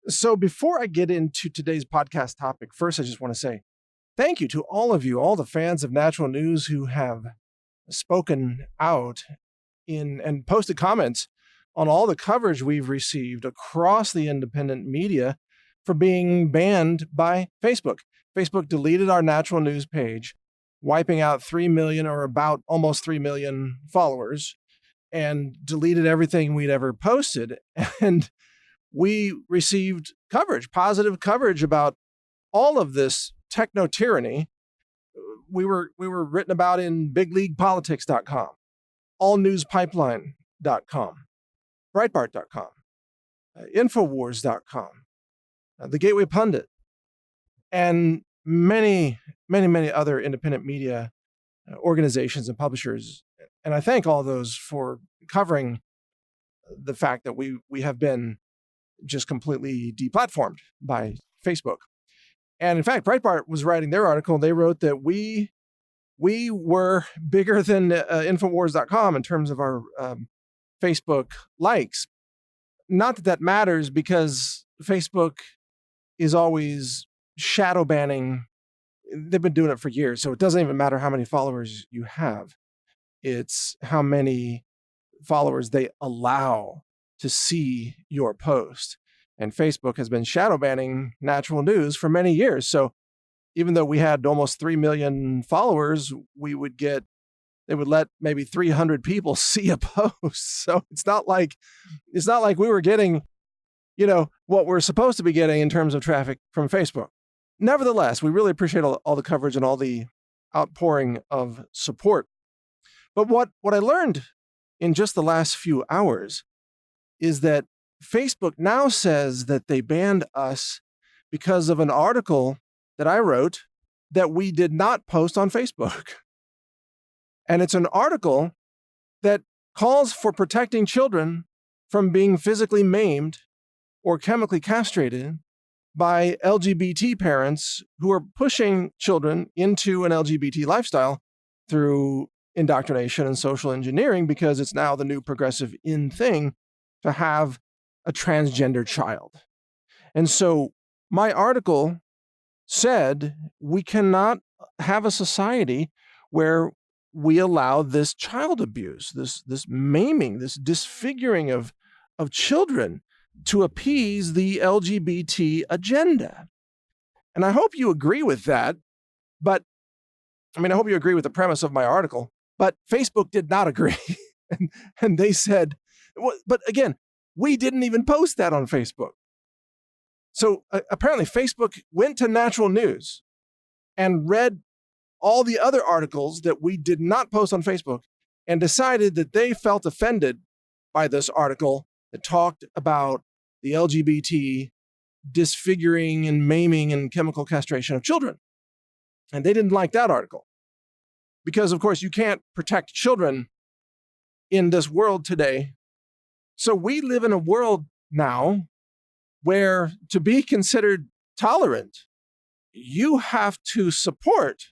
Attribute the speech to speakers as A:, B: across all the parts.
A: So before I get into today's podcast topic, first I just want to say thank you to all of you, all the fans of Natural News who have spoken out in and posted comments on all the coverage we've received across the independent media for being banned by Facebook. Facebook deleted our Natural News page, wiping out 3 million or about almost 3 million followers, and deleted everything we'd ever posted. And we received coverage, positive coverage about all of this techno tyranny. We were written about in bigleaguepolitics.com, allnewspipeline.com, breitbart.com, infowars.com, the Gateway Pundit, and many other independent media organizations and publishers. And I thank all those for covering the fact that we have been just completely deplatformed by Facebook. And in fact, Breitbart was writing their article. They wrote that we were bigger than Infowars.com in terms of our Facebook likes. Not that that matters, because Facebook is always shadow banning. They've been doing it for years, so it doesn't even matter how many followers you have. It's how many followers they allow to see your post. And Facebook has been shadow banning Natural News for many years. So even though we had almost 3 million followers, they would let maybe 300 people see a post. So it's not like we were getting, what we're supposed to be getting in terms of traffic from Facebook. Nevertheless, we really appreciate all the coverage and all the outpouring of support. But what I learned in just the last few hours is that Facebook now says that they banned us because of an article that I wrote that we did not post on Facebook. And it's an article that calls for protecting children from being physically maimed or chemically castrated by LGBT parents who are pushing children into an LGBT lifestyle through indoctrination and social engineering, because it's now the new progressive in thing to have a transgender child. And so my article said we cannot have a society where we allow this child abuse, this maiming, this disfiguring of children to appease the LGBT agenda. And I hope you agree with that. But I hope you agree with the premise of my article. But Facebook did not agree. and they said, but again, we didn't even post that on Facebook. So apparently Facebook went to Natural News and read all the other articles that we did not post on Facebook and decided that they felt offended by this article that talked about the LGBT disfiguring and maiming and chemical castration of children. And they didn't like that article. Because, of course, you can't protect children in this world today. So we live in a world now where, to be considered tolerant, you have to support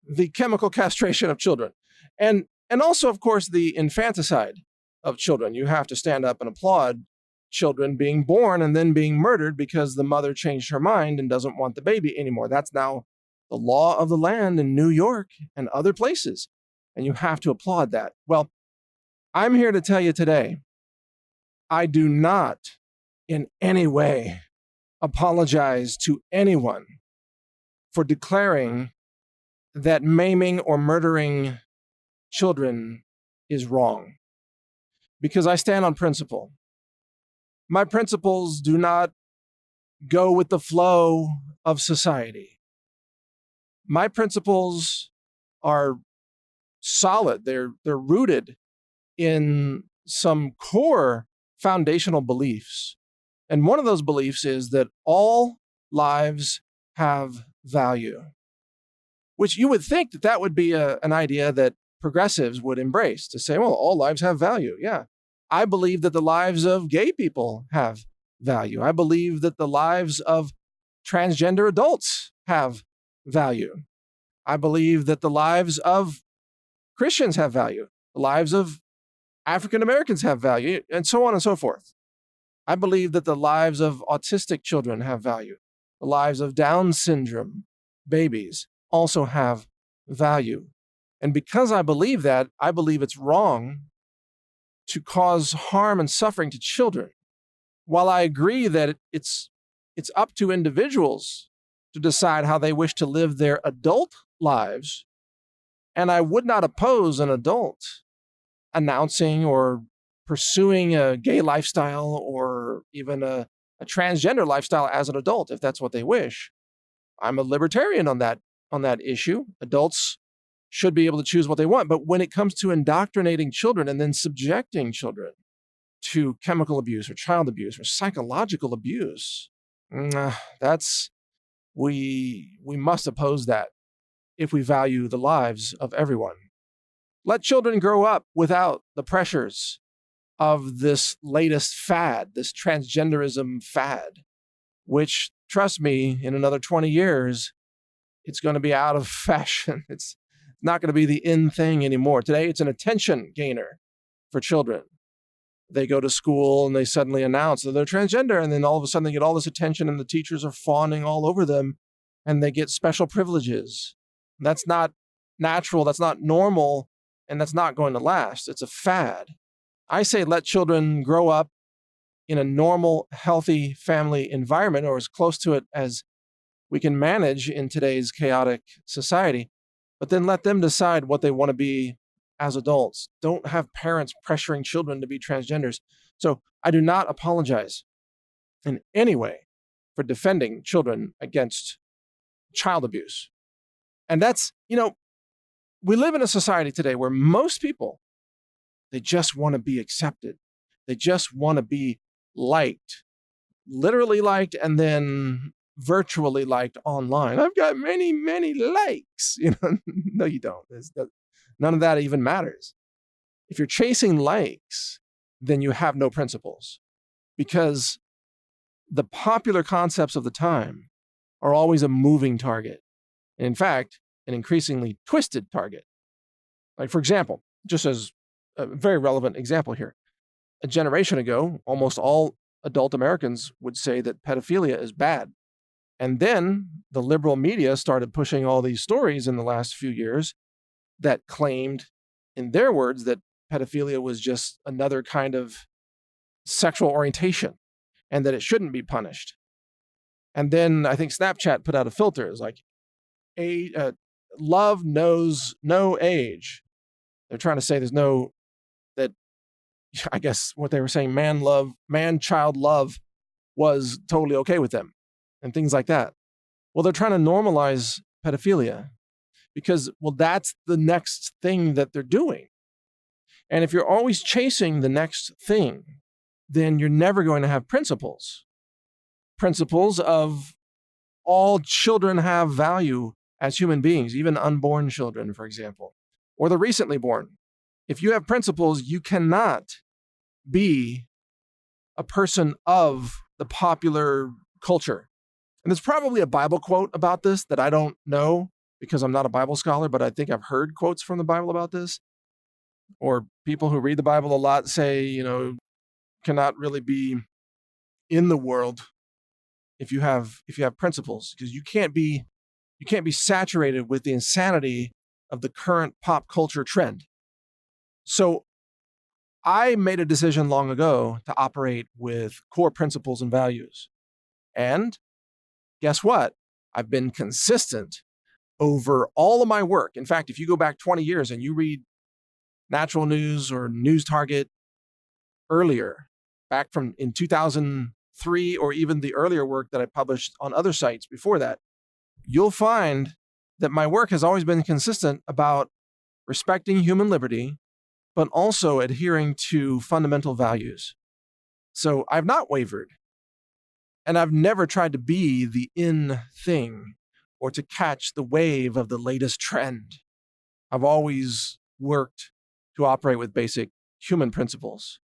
A: the chemical castration of children. And also, of course, the infanticide of children. You have to stand up and applaud children being born and then being murdered because the mother changed her mind and doesn't want the baby anymore. That's now the law of the land in New York and other places. And you have to applaud that. Well, I'm here to tell you today, I do not in any way apologize to anyone for declaring that maiming or murdering children is wrong, because I stand on principle. My principles do not go with the flow of society. My principles are solid. They're rooted in some core foundational beliefs. And one of those beliefs is that all lives have value, which you would think that would be an idea that progressives would embrace, to say, well, all lives have value. Yeah. I believe that the lives of gay people have value. I believe that the lives of transgender adults have value. I believe that the lives of Christians have value. The lives of African Americans have value, and so on and so forth. I believe that the lives of autistic children have value. The lives of Down syndrome babies also have value. And because I believe that, I believe it's wrong to cause harm and suffering to children. While I agree that it's up to individuals to decide how they wish to live their adult lives, and I would not oppose an adult announcing or pursuing a gay lifestyle or even a transgender lifestyle as an adult, if that's what they wish. I'm a libertarian on that issue. Adults should be able to choose what they want. But when it comes to indoctrinating children and then subjecting children to chemical abuse or child abuse or psychological abuse, we must oppose that if we value the lives of everyone. Let children grow up without the pressures of this latest fad, this transgenderism fad, which, trust me, in another 20 years, it's going to be out of fashion. It's not going to be the in thing anymore. Today, it's an attention gainer for children. They go to school and they suddenly announce that they're transgender, and then all of a sudden they get all this attention and the teachers are fawning all over them and they get special privileges. That's not natural, that's not normal, and that's not going to last. It's a fad. I say let children grow up in a normal, healthy family environment, or as close to it as we can manage in today's chaotic society, but then let them decide what they want to be as adults. Don't have parents pressuring children to be transgenders. So I do not apologize in any way for defending children against child abuse. And that's, we live in a society today where most people, they just want to be accepted. They just want to be liked, literally liked, and then virtually liked online. I've got many, many likes. No, you don't. None of that even matters. If you're chasing likes, then you have no principles, because the popular concepts of the time are always a moving target. And in fact, an increasingly twisted target. Like, for example, just as a very relevant example here, a generation ago, almost all adult Americans would say that pedophilia is bad. And then the liberal media started pushing all these stories in the last few years that claimed, in their words, that pedophilia was just another kind of sexual orientation and that it shouldn't be punished. And then I think Snapchat put out a filter. It's like, love knows no age. They're trying to say that I guess what they were saying, man-child love was totally okay with them and things like that. Well, they're trying to normalize pedophilia because, well, that's the next thing that they're doing. And if you're always chasing the next thing, then you're never going to have principles. Principles of all children have value as human beings, even unborn children, for example, or the recently born. If you have principles, you cannot be a person of the popular culture. And there's probably a Bible quote about this that I don't know because I'm not a Bible scholar, but I think I've heard quotes from the Bible about this. Or people who read the Bible a lot say, cannot really be in the world if you have principles, because you can't be saturated with the insanity of the current pop culture trend. So I made a decision long ago to operate with core principles and values. And guess what? I've been consistent over all of my work. In fact, if you go back 20 years and you read Natural News or News Target earlier, back from in 2003, or even the earlier work that I published on other sites before that, you'll find that my work has always been consistent about respecting human liberty, but also adhering to fundamental values. So I've not wavered, and I've never tried to be the in thing or to catch the wave of the latest trend. I've always worked to operate with basic human principles,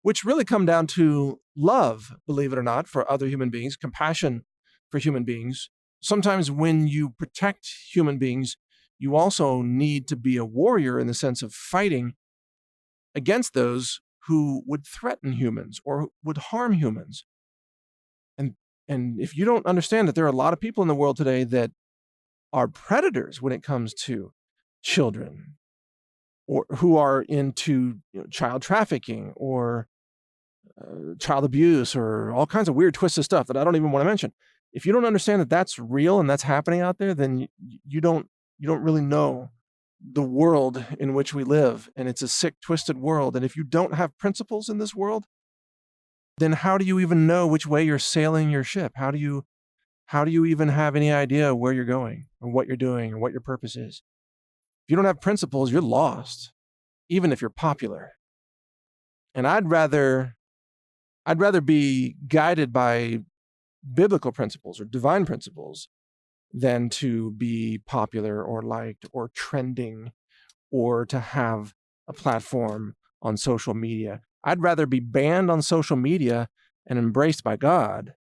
A: which really come down to love, believe it or not, for other human beings, compassion for human beings. Sometimes when you protect human beings, you also need to be a warrior in the sense of fighting against those who would threaten humans or would harm humans. And if you don't understand that there are a lot of people in the world today that are predators when it comes to children, or who are into child trafficking or child abuse or all kinds of weird twisted stuff that I don't even want to mention. If you don't understand that that's real and that's happening out there, then you don't really know the world in which we live. And it's a sick, twisted world. And if you don't have principles in this world, then how do you even know which way you're sailing your ship? How do you even have any idea where you're going or what you're doing or what your purpose is? If you don't have principles, you're lost, even if you're popular. And I'd rather be guided by biblical principles or divine principles than to be popular or liked or trending or to have a platform on social media. I'd rather be banned on social media and embraced by God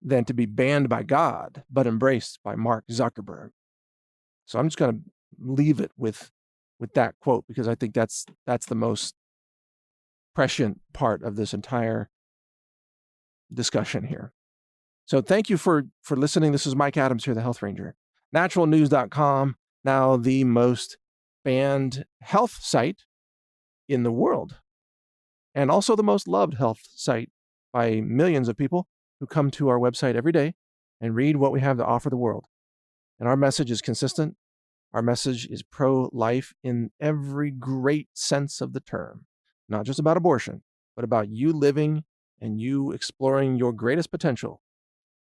A: than to be banned by God but embraced by Mark Zuckerberg. So I'm just going to leave it with that quote, because I think that's the most prescient part of this entire discussion here. So thank you for listening. This is Mike Adams here, the Health Ranger. NaturalNews.com, now the most banned health site in the world, and also the most loved health site by millions of people who come to our website every day and read what we have to offer the world. And our message is consistent. Our message is pro-life in every great sense of the term, not just about abortion, but about you living and you exploring your greatest potential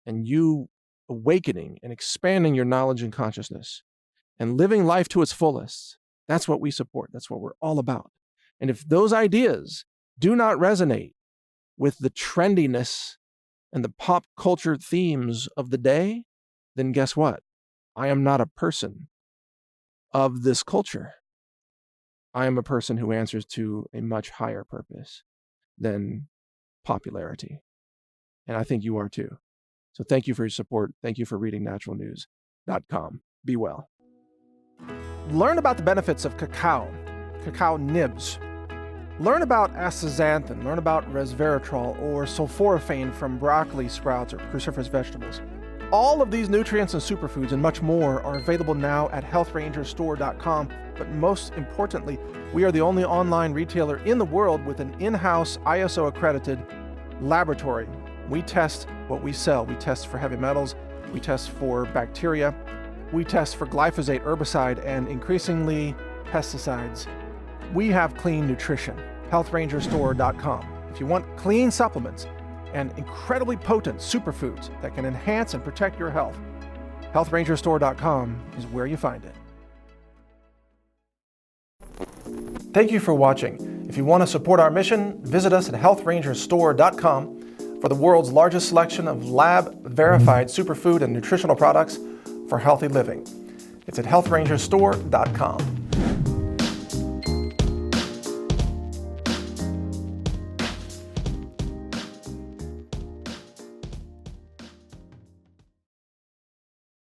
A: and you awakening and expanding your knowledge and consciousness and living life to its fullest. That's what we support. That's what we're all about. And if those ideas do not resonate with the trendiness and the pop culture themes of the day, then guess what? I am not a person of this culture. I am a person who answers to a much higher purpose than popularity. And I think you are too. So thank you for your support. Thank you for reading naturalnews.com. Be well. Learn about the benefits of cacao nibs. Learn about astaxanthin. Learn about resveratrol or sulforaphane from broccoli sprouts or cruciferous vegetables. All of these nutrients and superfoods and much more are available now at healthrangerstore.com. But most importantly, we are the only online retailer in the world with an in-house ISO-accredited laboratory. We test what we sell. We test for heavy metals. We test for bacteria. We test for glyphosate, herbicide, and increasingly pesticides. We have clean nutrition. healthrangerstore.com. If you want clean supplements and incredibly potent superfoods that can enhance and protect your health, healthrangerstore.com is where you find it. Thank you for watching. If you want to support our mission, visit us at healthrangerstore.com for the world's largest selection of lab-verified superfood and nutritional products for healthy living. It's at healthrangerstore.com.